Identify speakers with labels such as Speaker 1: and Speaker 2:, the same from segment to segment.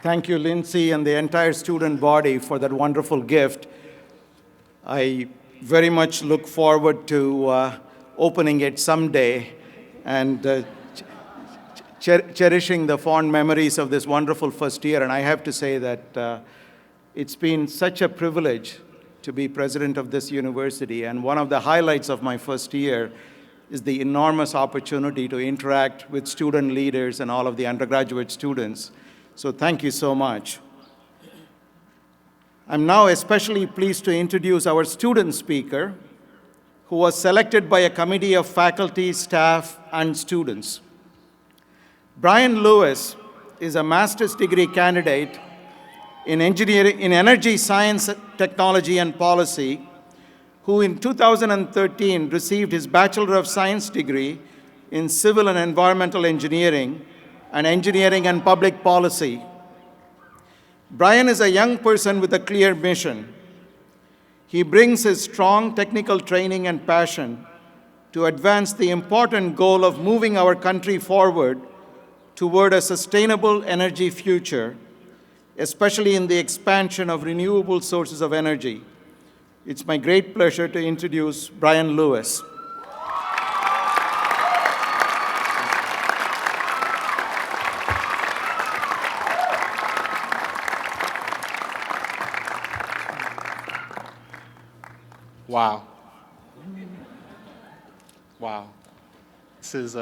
Speaker 1: Thank you, Lindsay, and the entire student body for that wonderful gift. I very much look forward to opening it someday and cherishing the fond memories of this wonderful first year. And I have to say that it's been such a privilege to be president of this university. And one of the highlights of my first year is the enormous opportunity to interact with student leaders and all of the undergraduate students. So thank you so much. I'm now especially pleased to introduce our student speaker, who was selected by a committee of faculty, staff, and students. Bryan Lewis is a master's degree candidate in energy science, technology, and policy, who in 2013 received his Bachelor of Science degree in civil and environmental engineering and engineering and public policy. Bryan is a young person with a clear mission. He brings his strong technical training and passion to advance the important goal of moving our country forward toward a sustainable energy future, especially in the expansion of renewable sources of energy. It's my great pleasure to introduce Bryan Lewis.
Speaker 2: Wow. Wow. This is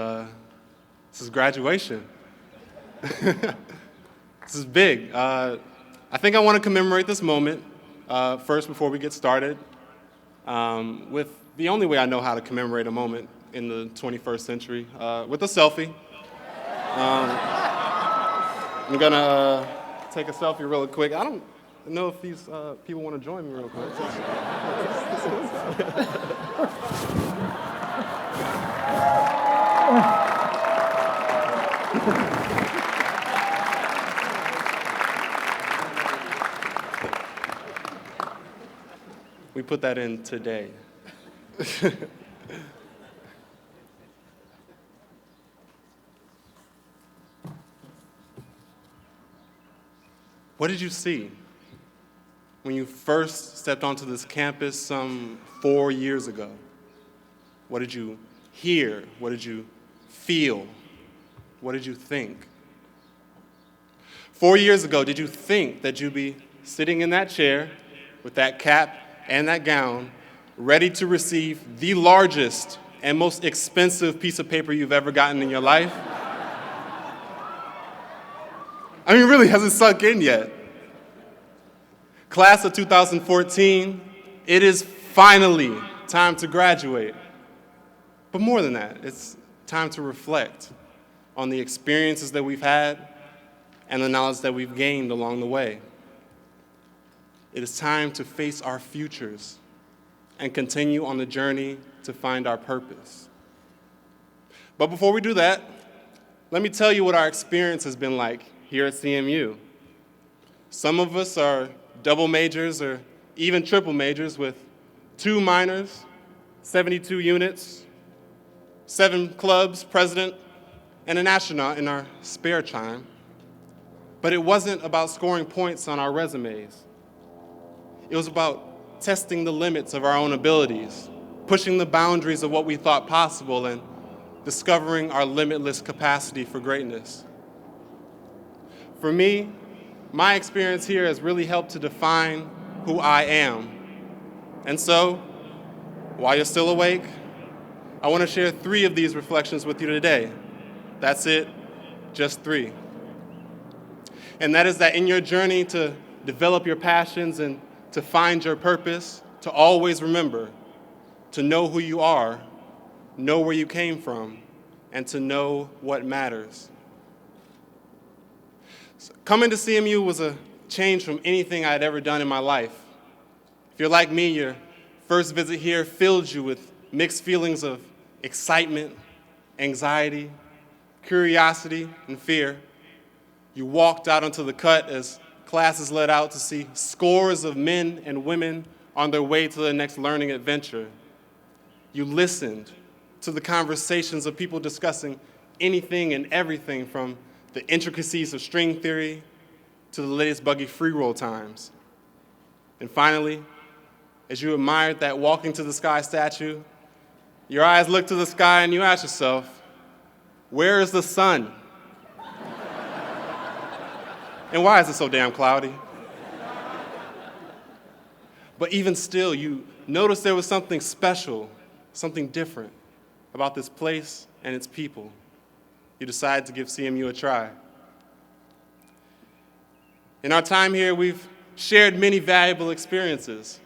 Speaker 2: graduation. This is big. I think I want to commemorate this moment first before we get started with the only way I know how to commemorate a moment in the 21st century, with a selfie. I'm gonna take a selfie real quick. I don't know if these people want to join me real quick. We put that in today. What did you see when you first stepped onto this campus some 4 years ago? What did you hear? What did you feel? What did you think? 4 years ago, did you think that you'd be sitting in that chair with that cap and that gown, ready to receive the largest and most expensive piece of paper you've ever gotten in your life? I mean, really, has it sunk in yet? Class of 2014, it is finally time to graduate. But more than that, it's time to reflect on the experiences that we've had and the knowledge that we've gained along the way. It is time to face our futures and continue on the journey to find our purpose. But before we do that, let me tell you what our experience has been like here at CMU. Some of us are double majors or even triple majors with 2 minors, 72 units, 7 clubs, president, and an astronaut in our spare time. But it wasn't about scoring points on our resumes. It was about testing the limits of our own abilities, pushing the boundaries of what we thought possible, and discovering our limitless capacity for greatness. For me, my experience here has really helped to define who I am. And so, while you're still awake, I want to share 3 of these reflections with you today. That's it, just 3. And that is that in your journey to develop your passions and to find your purpose, to always remember to know who you are, know where you came from, and to know what matters. So coming to CMU was a change from anything I had ever done in my life. If you're like me, your first visit here filled you with mixed feelings of excitement, anxiety, curiosity, and fear. You walked out onto the cut as classes let out to see scores of men and women on their way to the next learning adventure. You listened to the conversations of people discussing anything and everything from the intricacies of string theory to the latest buggy free roll times. And finally, as you admired that walking to the sky statue, your eyes look to the sky and you ask yourself, where is the sun? And why is it so damn cloudy? But even still, you noticed there was something special, something different about this place and its people. You decided to give CMU a try. In our time here, we've shared many valuable experiences.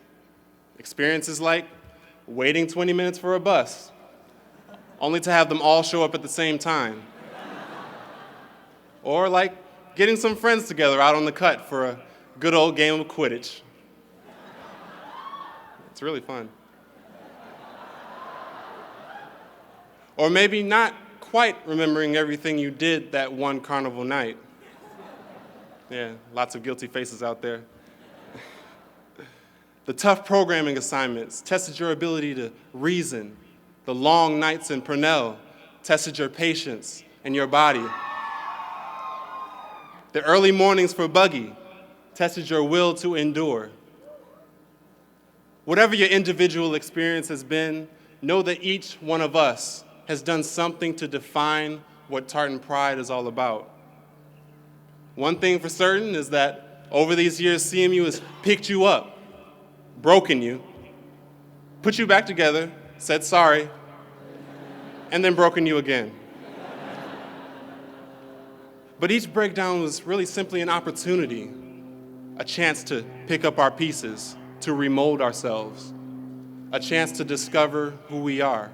Speaker 2: Experiences like waiting 20 minutes for a bus, only to have them all show up at the same time. Or like getting some friends together out on the cut for a good old game of Quidditch. It's really fun. Or maybe not quite remembering everything you did that one carnival night. Yeah, lots of guilty faces out there. The tough programming assignments tested your ability to reason. The long nights in Purnell tested your patience and your body. The early mornings for buggy tested your will to endure. Whatever your individual experience has been, know that each one of us has done something to define what Tartan Pride is all about. One thing for certain is that over these years, CMU has picked you up, broken you, put you back together, said sorry, and then broken you again. But each breakdown was really simply an opportunity, a chance to pick up our pieces, to remold ourselves, a chance to discover who we are.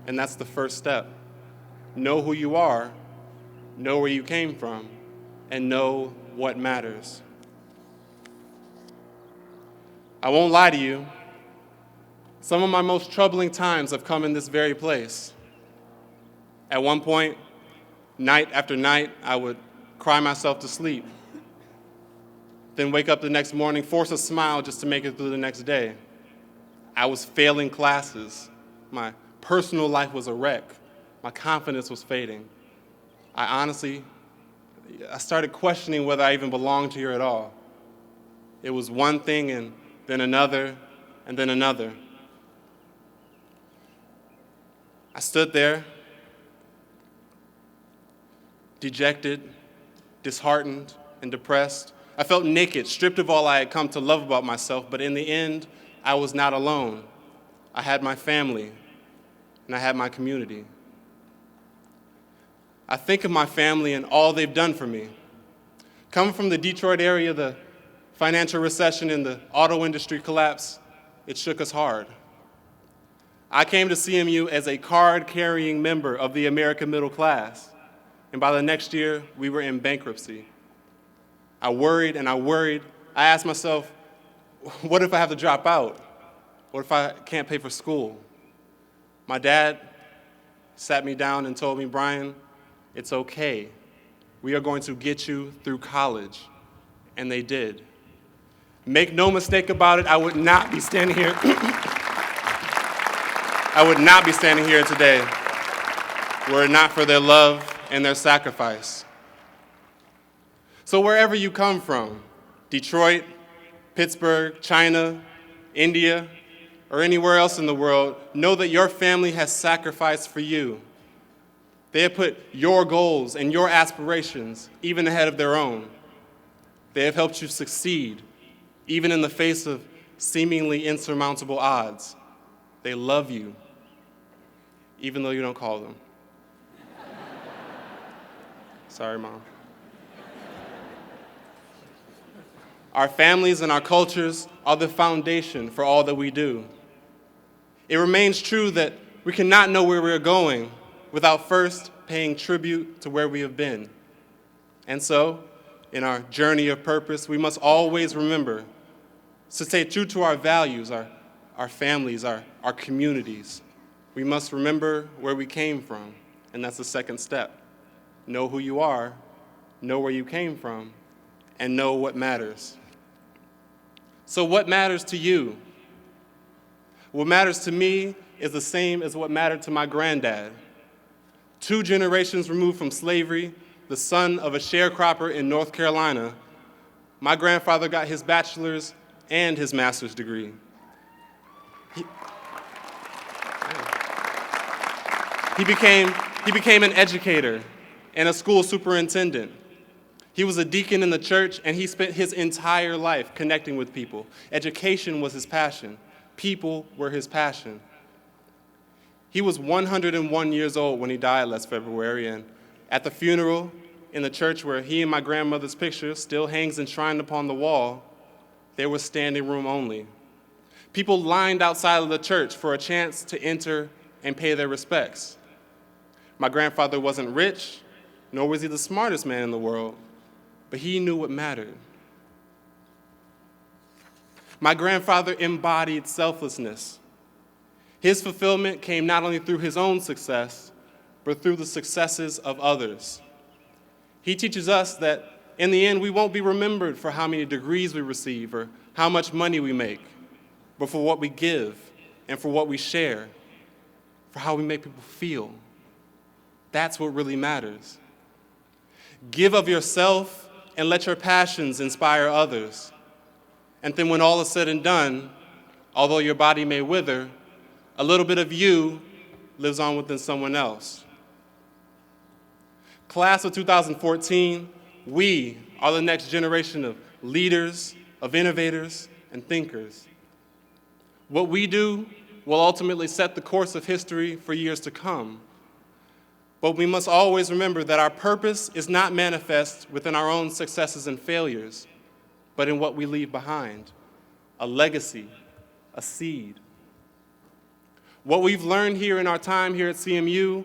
Speaker 2: And that's the first step. Know who you are, know where you came from, and know what matters. I won't lie to you. Some of my most troubling times have come in this very place. At one point, night after night, I would cry myself to sleep, then wake up the next morning, force a smile just to make it through the next day. I was failing classes. My personal life was a wreck. My confidence was fading. I started questioning whether I even belonged here at all. It was one thing and then another and then another. I stood there, dejected, disheartened, and depressed. I felt naked, stripped of all I had come to love about myself, but in the end, I was not alone. I had my family, and I had my community. I think of my family and all they've done for me. Coming from the Detroit area, the financial recession and the auto industry collapse, it shook us hard. I came to CMU as a card-carrying member of the American middle class, and by the next year, we were in bankruptcy. I worried and I worried. I asked myself, what if I have to drop out? What if I can't pay for school? My dad sat me down and told me, Bryan, it's okay. We are going to get you through college. And they did. Make no mistake about it, I would not be standing here. I would not be standing here today were it not for their love and their sacrifice. So wherever you come from, Detroit, Pittsburgh, China, India, or anywhere else in the world, know that your family has sacrificed for you. They have put your goals and your aspirations even ahead of their own. They have helped you succeed, even in the face of seemingly insurmountable odds. They love you, even though you don't call them. Sorry, Mom. Our families and our cultures are the foundation for all that we do. It remains true that we cannot know where we're going without first paying tribute to where we have been. And so, in our journey of purpose, we must always remember to stay true to our values, our families, our communities. We must remember where we came from, and that's the second step. Know who you are, know where you came from, and know what matters. So what matters to you? What matters to me is the same as what mattered to my granddad. 2 generations removed from slavery, the son of a sharecropper in North Carolina, My grandfather got his bachelor's and his master's degree. He became an educator and a school superintendent. He was a deacon in the church, and he spent his entire life connecting with people. Education was his passion. People were his passion. He was 101 years old when he died last February, and at the funeral in the church where he and my grandmother's picture still hangs enshrined upon the wall, there was standing room only. People lined outside of the church for a chance to enter and pay their respects. My grandfather wasn't rich, nor was he the smartest man in the world, but he knew what mattered. My grandfather embodied selflessness. His fulfillment came not only through his own success, but through the successes of others. He teaches us that in the end, we won't be remembered for how many degrees we receive or how much money we make, but for what we give and for what we share, for how we make people feel. That's what really matters. Give of yourself and let your passions inspire others. And then when all is said and done, although your body may wither, a little bit of you lives on within someone else. Class of 2014, we are the next generation of leaders, of innovators, and thinkers. What we do will ultimately set the course of history for years to come. But we must always remember that our purpose is not manifest within our own successes and failures, but in what we leave behind, a legacy, a seed. What we've learned here in our time here at CMU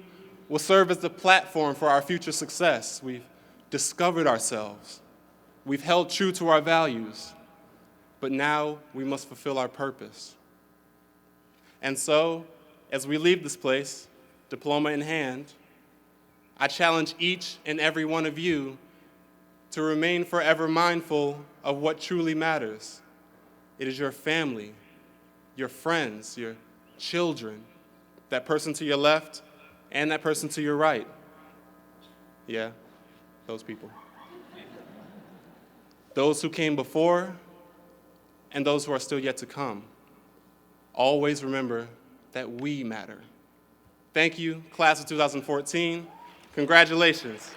Speaker 2: will serve as the platform for our future success. We've discovered ourselves. We've held true to our values, but now we must fulfill our purpose. And so, as we leave this place, diploma in hand, I challenge each and every one of you to remain forever mindful of what truly matters. It is your family, your friends, your children, that person to your left and that person to your right. Yeah, those people. Those who came before and those who are still yet to come. Always remember that we matter. Thank you, class of 2014. Congratulations.